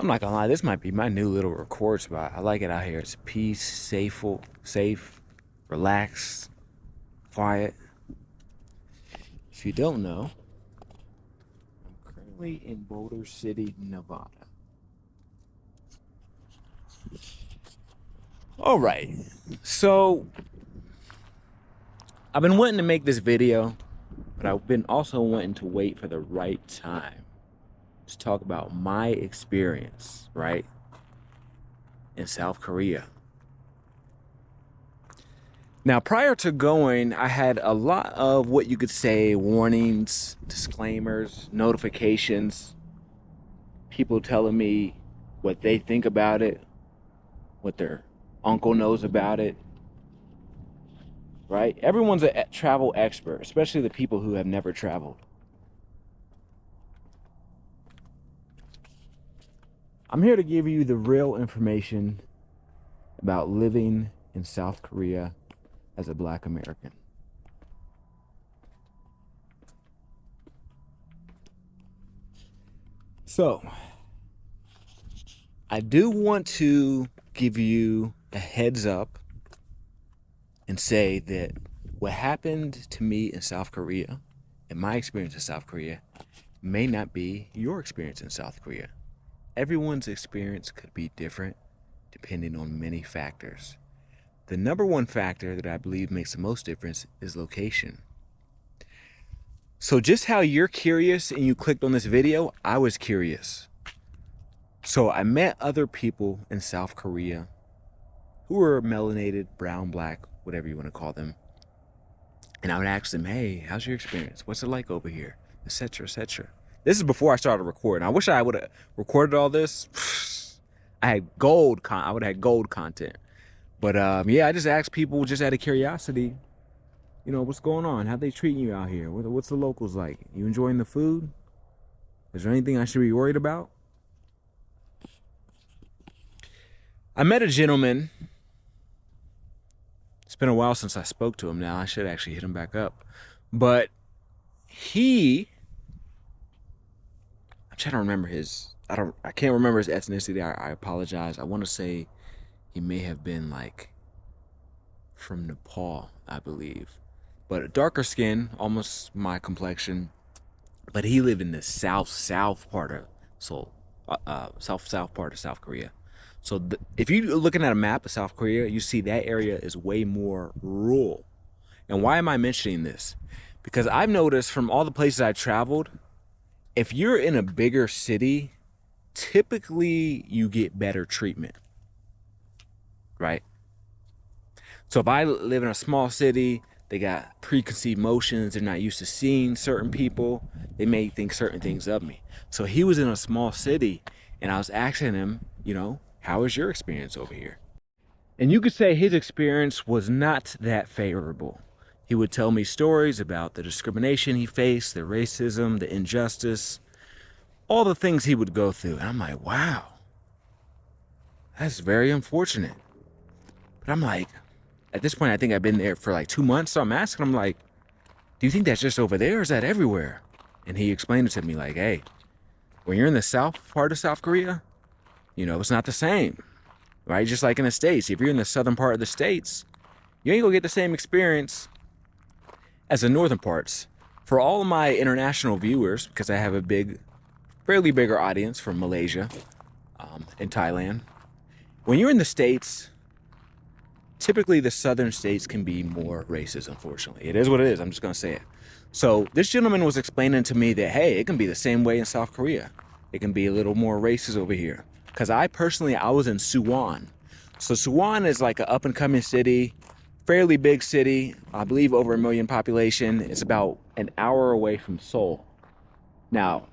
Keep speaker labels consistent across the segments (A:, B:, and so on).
A: I'm not gonna lie, this might be my new little record spot. I like it out here. It's peace, safe, relaxed, quiet. If you don't know, I'm currently in Boulder City, Nevada. All right, so I've been wanting to make this video, but I've been also wanting to wait for the right time to talk about my experience, right, in South Korea. Now, prior to going, I had a lot of what you could say warnings, disclaimers, notifications, people telling me what they think about it, what their uncle knows about it, right? Everyone's a travel expert, especially the people who have never traveled. I'm here to give you the real information about living in South Korea as a Black American. So, I do want to give you a heads up and say that what happened to me in South Korea and my experience in South Korea may not be your experience in South Korea. Everyone's experience could be different depending on many factors. The number one factor that I believe makes the most difference is location. So just how you're curious and you clicked on this video, I was curious. So I met other people in South Korea who were melinated, brown, black, whatever you want to call them. And I would ask them, hey, how's your experience? What's it like over here? Etc., etc. This is before I started recording. I wish I would have recorded all this. I would have had gold content. But yeah, I just asked people just out of curiosity, you know, what's going on? How they treating you out here? What's the locals like? You enjoying the food? Is there anything I should be worried about? I met a gentleman. It's been a while since I spoke to him now. I should actually hit him back up. But I'm trying to remember I can't remember his ethnicity. I apologize. I want to say he may have been like from Nepal, I believe. But a darker skin, almost my complexion. But he lived in the south part of Seoul, south part of South Korea. So if you're looking at a map of South Korea, you see that area is way more rural. And why am I mentioning this? Because I've noticed from all the places I've traveled, if you're in a bigger city, typically you get better treatment, right? So if I live in a small city, they got preconceived notions, they're not used to seeing certain people, they may think certain things of me. So he was in a small city, and I was asking him, you know, how was your experience over here? And you could say his experience was not that favorable. He would tell me stories about the discrimination he faced, the racism, the injustice, all the things he would go through. And I'm like, wow, that's very unfortunate. But I'm like, at this point, I think I've been there for like 2 months. So I'm asking him, like, do you think that's just over there or is that everywhere? And he explained it to me like, hey, when you're in the south part of South Korea, you know, it's not the same, right? Just like in the States, if you're in the southern part of the States, you ain't gonna get the same experience as the northern parts. For all of my international viewers, because I have a fairly bigger audience from Malaysia and Thailand, when you're in the States, typically the southern states can be more racist, unfortunately. It is what it is, I'm just gonna say it. So this gentleman was explaining to me that, hey, it can be the same way in South Korea. It can be a little more racist over here. Because I was in Suwon. So Suwon is like an up and coming city, fairly big city, I believe over 1 million population. It's about an hour away from Seoul. Now,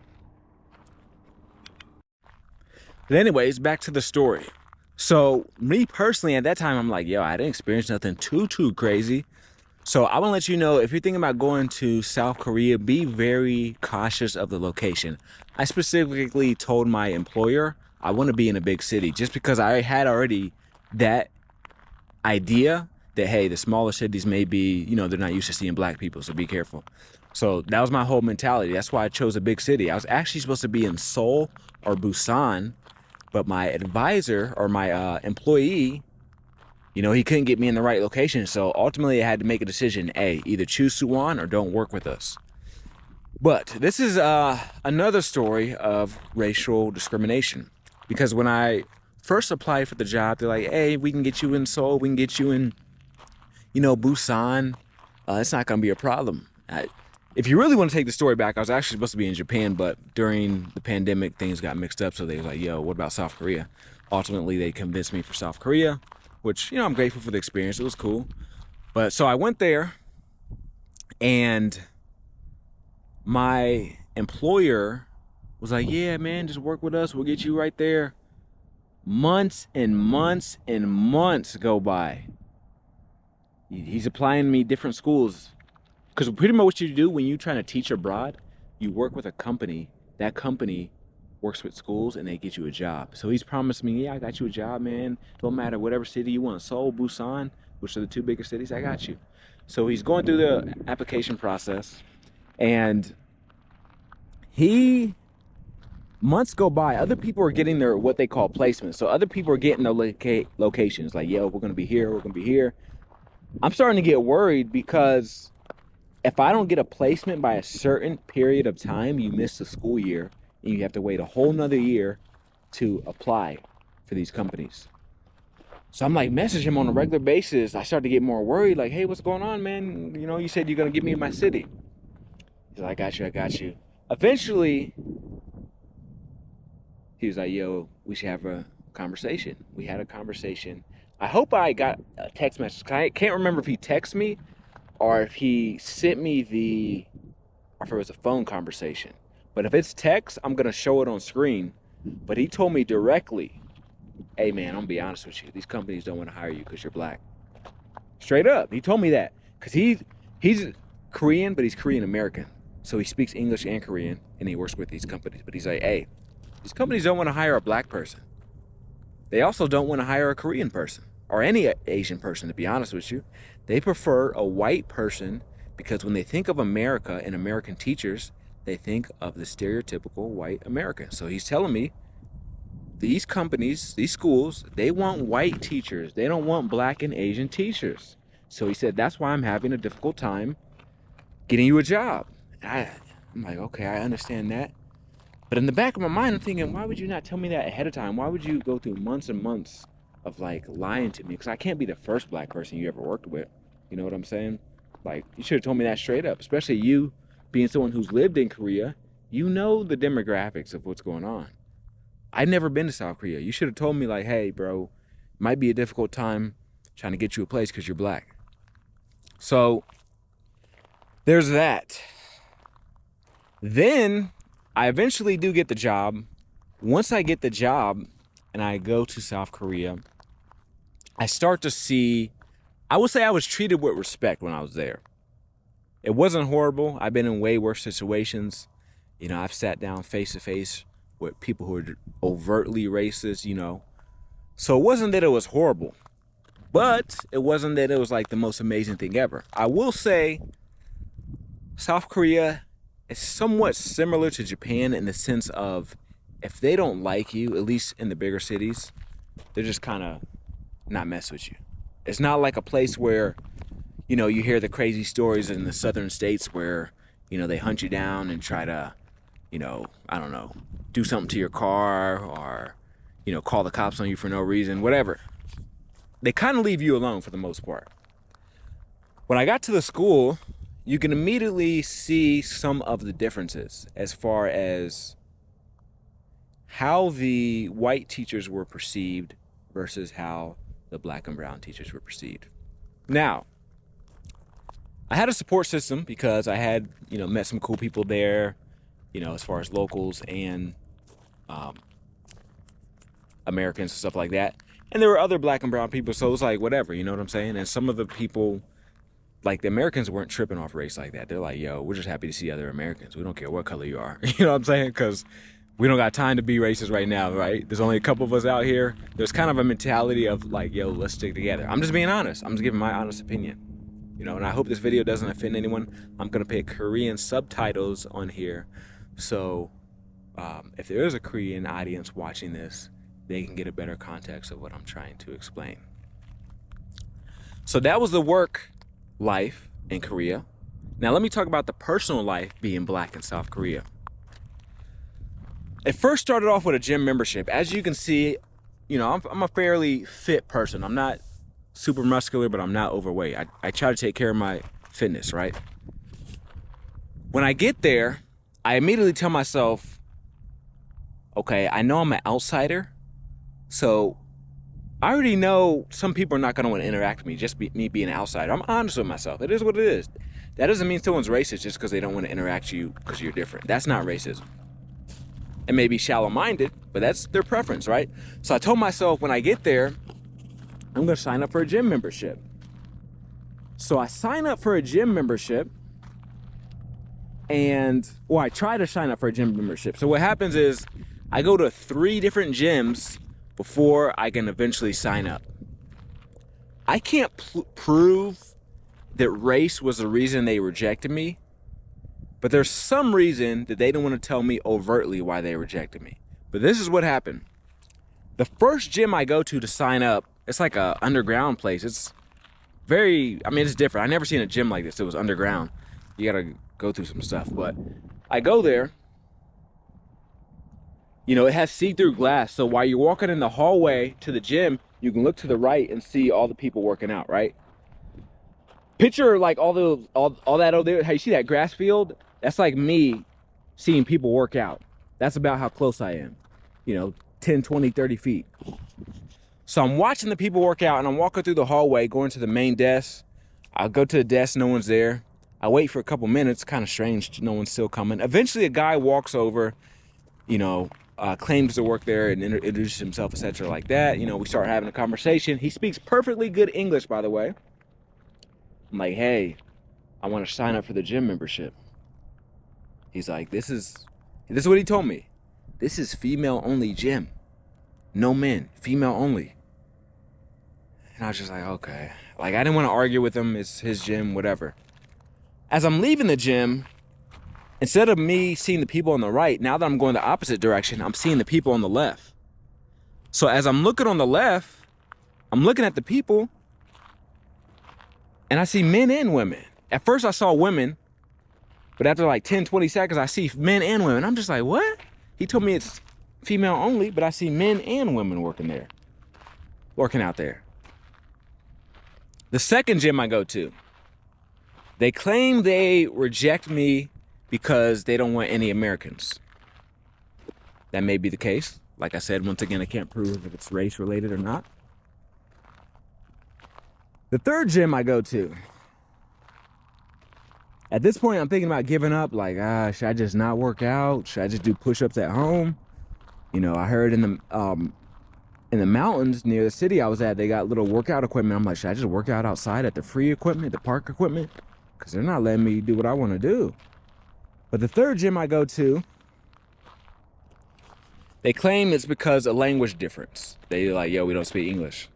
A: but anyways, back to the story. So me personally, at that time, I'm like, yo, I didn't experience nothing too crazy. So I want to let you know, if you're thinking about going to South Korea, be very cautious of the location. I specifically told my employer I want to be in a big city, just because I had already that idea that, hey, the smaller cities may be, you know, they're not used to seeing black people, so be careful. So that was my whole mentality. That's why I chose a big city. I was actually supposed to be in Seoul or Busan, But my advisor or my employee, he couldn't get me in the right location. So ultimately I had to make a decision. Either choose Suwon or don't work with us. But this is another story of racial discrimination. Because when I first applied for the job, they're like, hey, we can get you in Seoul, we can get you in, Busan. It's not going to be a problem. If you really want to take the story back, I was actually supposed to be in Japan, but during the pandemic, things got mixed up. So they was like, yo, what about South Korea? Ultimately, they convinced me for South Korea, which, I'm grateful for the experience. It was cool. But so I went there, and my employer was like, yeah, man, just work with us. We'll get you right there. Months and months and months go by. He's applying me different schools. Because pretty much what you do when you're trying to teach abroad, you work with a company. That company works with schools and they get you a job. So he's promised me, yeah, I got you a job, man. Don't matter, whatever city you want. Seoul, Busan, which are the two biggest cities, I got you. So he's going through the application process. And months go by, other people are getting their what they call placements. So other people are getting their locations. Like, yo, we're going to be here, we're going to be here. I'm starting to get worried because if I don't get a placement by a certain period of time, you miss the school year and you have to wait a whole nother year to apply for these companies. So I'm like messaging him on a regular basis. I start to get more worried, like, hey, what's going on, man? You said you're going to get me in my city. He's like, I got you. Eventually, he was like, yo, we should have a conversation. We had a conversation. I hope I got a text message. I can't remember if he texted me or if he sent me or if it was a phone conversation. But if it's text, I'm going to show it on screen. But he told me directly, hey, man, I'm going to be honest with you. These companies don't want to hire you because you're black. Straight up. He told me that. Because he's Korean, but he's Korean American. So he speaks English and Korean, and he works with these companies. But he's like, hey, these companies don't want to hire a black person. They also don't want to hire a Korean person or any Asian person, to be honest with you. They prefer a white person because when they think of America and American teachers, they think of the stereotypical white American. So he's telling me these companies, these schools, they want white teachers. They don't want black and Asian teachers. So he said, that's why I'm having a difficult time getting you a job. I'm like, okay, I understand that. But in the back of my mind, I'm thinking, why would you not tell me that ahead of time? Why would you go through months and months of like lying to me? Because I can't be the first black person you ever worked with. You know what I'm saying? Like, you should have told me that straight up, especially you being someone who's lived in Korea. You know the demographics of what's going on. I'd never been to South Korea. You should have told me like, hey, bro, might be a difficult time trying to get you a place because you're black. So there's that. Then I eventually do get the job. Once I get the job and I go to South Korea, I start to see, I would say I was treated with respect when I was there. It wasn't horrible. I've been in way worse situations. I've sat down face to face with people who are overtly racist, So it wasn't that it was horrible, but it wasn't that it was like the most amazing thing ever. I will say South Korea is somewhat similar to Japan in the sense of if they don't like you, at least in the bigger cities, they're just kind of not mess with you. It's not like a place where, you hear the crazy stories in the southern states where, they hunt you down and try to, I don't know, do something to your car or, call the cops on you for no reason, whatever. They kind of leave you alone for the most part. When I got to the school, you can immediately see some of the differences as far as how the white teachers were perceived versus how the black and brown teachers were perceived. Now, I had a support system because I had, met some cool people there, as far as locals and Americans and stuff like that. And there were other black and brown people, so it was like, whatever, you know what I'm saying? And some of the people, like the Americans weren't tripping off race like that. They're like, yo, we're just happy to see other Americans. We don't care what color you are. You know what I'm saying? Because we don't got time to be racist right now, right? There's only a couple of us out here. There's kind of a mentality of like, yo, let's stick together. I'm just being honest. I'm just giving my honest opinion. And I hope this video doesn't offend anyone. I'm going to put Korean subtitles on here. So if there is a Korean audience watching this, they can get a better context of what I'm trying to explain. So that was the work life in Korea. Now let me talk about the personal life being black in South Korea. It first started off with a gym membership. As you can see, you know, I'm a fairly fit person. I'm not super muscular, but I'm not overweight. I try to take care of my fitness, right? When I get there, I immediately tell myself, okay, I know I'm an outsider, so I already know some people are not going to want to interact with me, just me being an outsider. I'm honest with myself. It is what it is. That doesn't mean someone's racist just because they don't want to interact with you because you're different. That's not racism. It may be shallow-minded, but that's their preference, right? So I told myself when I get there, I'm going to sign up for a gym membership. So I sign up for a gym membership I try to sign up for a gym membership. So what happens is I go to 3 different gyms before I can eventually sign up. I can't prove that race was the reason they rejected me, but there's some reason that they don't want to tell me overtly why they rejected me. But this is what happened. The first gym I go to sign up, it's like a underground place. It's it's different. I never seen a gym like this. It was underground. You gotta go through some stuff, but I go there. You know, it has see-through glass, so while you're walking in the hallway to the gym, you can look to the right and see all the people working out, right? Picture like all that over there. How you see that grass field? That's like me seeing people work out. That's about how close I am. You know, 10, 20, 30 feet. So I'm watching the people work out, and I'm walking through the hallway, going to the main desk. I'll go to the desk, no one's there. I wait for a couple minutes, kind of strange, no one's still coming. Eventually a guy walks over, you know, claims to work there and introduces himself, etc. like that. You know, we start having a conversation. He speaks perfectly good English, by the way. I'm like, hey, I want to sign up for the gym membership. He's like, this is what he told me. This is female only gym. No men, female only. And I was just like, okay. Like, I didn't want to argue with him. It's his gym, whatever. As I'm leaving the gym, instead of me seeing the people on the right, now that I'm going the opposite direction, I'm seeing the people on the left. So as I'm looking on the left, I'm looking at the people, and I see men and women. At first I saw women, but after like 10, 20 seconds, I see men and women. I'm just like, what? He told me it's female only, but I see men and women working out there. The second gym I go to, they claim they reject me because they don't want any Americans. That may be the case. Like I said, once again, I can't prove if it's race related or not. The third gym I go to, at this point, I'm thinking about giving up. Like, should I just not work out? Should I just do push-ups at home? You know, I heard in the mountains near the city I was at, they got little workout equipment. I'm like, should I just work out outside at the free equipment, the park equipment? Because they're not letting me do what I want to do. But the third gym I go to, they claim it's because of language difference. They're like, yo, we don't speak English.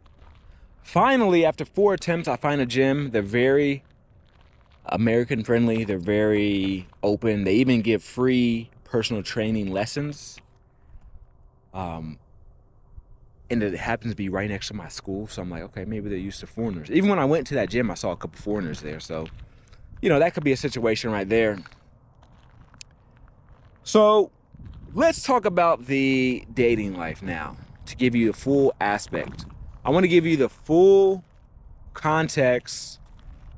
A: Finally, after 4 attempts, I find a gym. They're very American friendly. They're very open. They even give free personal training lessons. And it happens to be right next to my school. So I'm like, okay, maybe they're used to foreigners. Even when I went to that gym, I saw a couple foreigners there. So, you know, that could be a situation right there. So let's talk about the dating life now to give you the full aspect. I want to give you the full context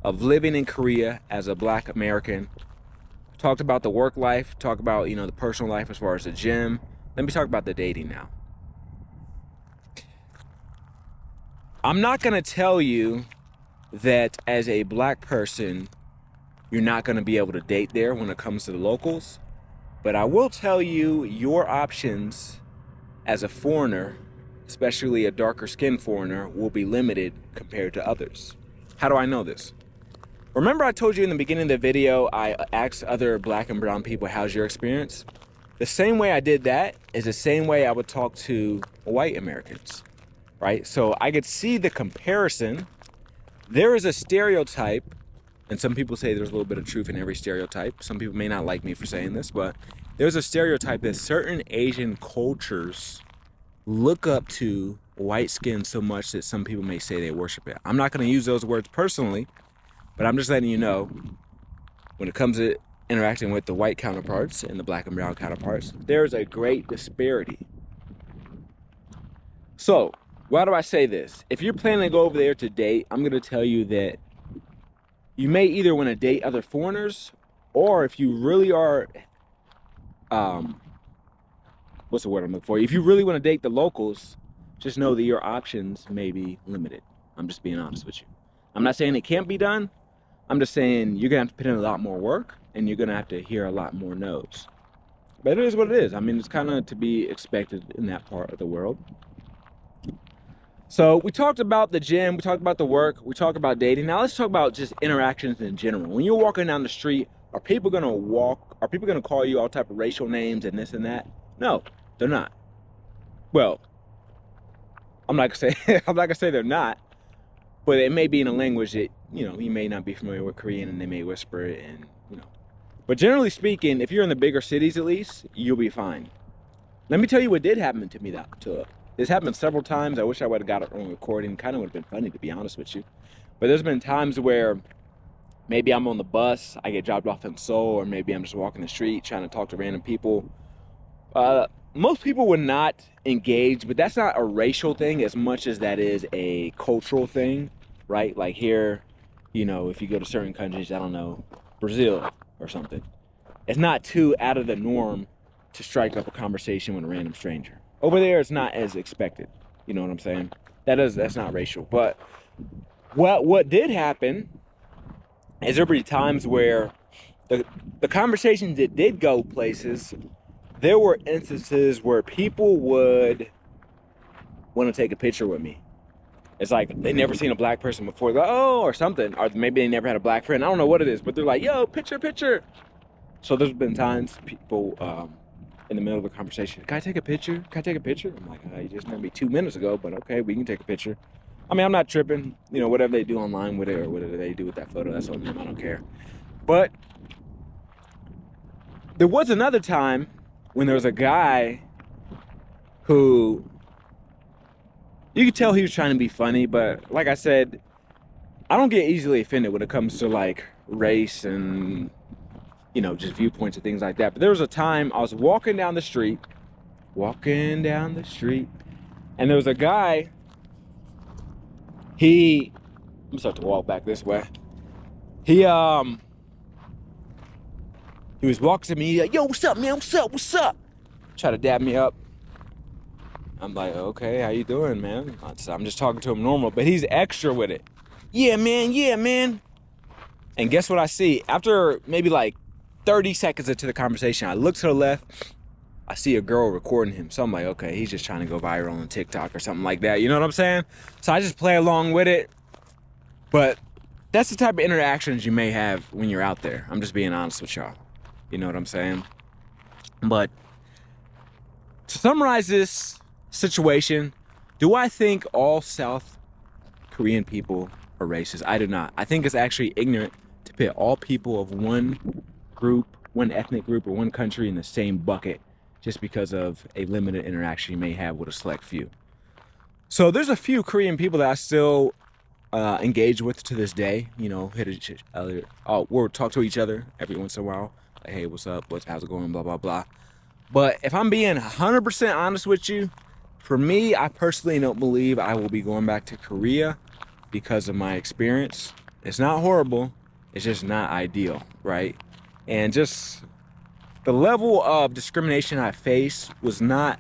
A: of living in Korea as a Black American. Talked about the work life, talk about, you know, the personal life as far as the gym. Let me talk about the dating now. I'm not going to tell you that as a Black person, you're not going to be able to date there when it comes to the locals. But I will tell you your options as a foreigner, especially a darker skinned foreigner, will be limited compared to others. How do I know this? Remember I told you in the beginning of the video, I asked other Black and brown people, how's your experience? The same way I did that is the same way I would talk to white Americans, right? So I could see the comparison. There is a stereotype, and some people say there's a little bit of truth in every stereotype. Some people may not like me for saying this, but there's a stereotype that certain Asian cultures look up to white skin so much that some people may say they worship it. I'm not going to use those words personally, but I'm just letting you know, when it comes to interacting with the white counterparts and the black and brown counterparts, there's a great disparity. So, why do I say this? If you're planning to go over there to date, I'm going to tell you that you may either want to date other foreigners, or if you really are, what's the word I'm looking for? If you really want to date the locals, just know that your options may be limited. I'm just being honest with you. I'm not saying it can't be done. I'm just saying you're going to have to put in a lot more work, and you're going to have to hear a lot more no's. But it is what it is. I mean, it's kind of to be expected in that part of the world. So we talked about the gym, we talked about the work, we talked about dating. Now let's talk about just interactions in general. When you're walking down the street, are people gonna call you all type of racial names and this and that? No, they're not. Well, I'm not gonna say they're not, but it may be in a language that, you may not be familiar with Korean, and they may whisper it, and But generally speaking, if you're in the bigger cities at least, you'll be fine. Let me tell you what did happen to me this happened several times. I wish I would have got it on recording. Kind of would have been funny, to be honest with you. But there's been times where maybe I'm on the bus, I get dropped off in Seoul, or maybe I'm just walking the street trying to talk to random people. Most people would not engage, but that's not a racial thing as much as that is a cultural thing, right? Like here, if you go to certain countries, I don't know, Brazil or something, it's not too out of the norm to strike up a conversation with a random stranger. Over there, it's not as expected. You know what I'm saying? That's not racial. But what did happen is there were times where the conversations that did go places, there were instances where people would want to take a picture with me. It's like they never seen a black person before. They're like, oh, or something. Or maybe they never had a black friend. I don't know what it is, but they're like, yo, picture. So there's been times people in the middle of a conversation, can I take a picture? I'm like, you just met me 2 minutes ago, but okay, we can take a picture. I mean, I'm not tripping. Whatever they do online with it, or whatever they do with that photo, that's on them. I don't care. But there was another time when there was a guy who, you could tell he was trying to be funny, but like I said, I don't get easily offended when it comes to like race and just viewpoints and things like that. But there was a time I was walking down the street, and there was a guy, I'm gonna start to walk back this way. He was walking to me, he's like, yo, what's up, man? What's up? Try to dab me up. I'm like, okay, how you doing, man? I'm just talking to him normal, but he's extra with it. Yeah, man. And guess what I see? After maybe like 30 seconds into the conversation, I look to the left, I see a girl recording him. So I'm like, okay, he's just trying to go viral on TikTok or something like that. You know what I'm saying? So I just play along with it. But that's the type of interactions you may have when you're out there. I'm just being honest with y'all. You know what I'm saying? But to summarize this situation, do I think all South Korean people are racist? I do not. I think it's actually ignorant to put all people of one group, one ethnic group, or one country in the same bucket just because of a limited interaction you may have with a select few. So there's a few Korean people that I still engage with to this day. We'll talk to each other every once in a while. Like, hey, what's up? How's it going? Blah, blah, blah. But if I'm being 100% honest with you, for me, I personally don't believe I will be going back to Korea because of my experience. It's not horrible. It's just not ideal, right? And just the level of discrimination I faced was not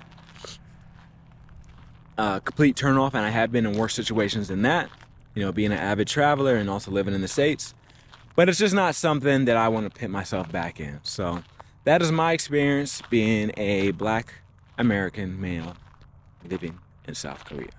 A: a complete turnoff, and I have been in worse situations than that, being an avid traveler and also living in the States. But it's just not something that I want to put myself back in. So that is my experience being a Black American male living in South Korea.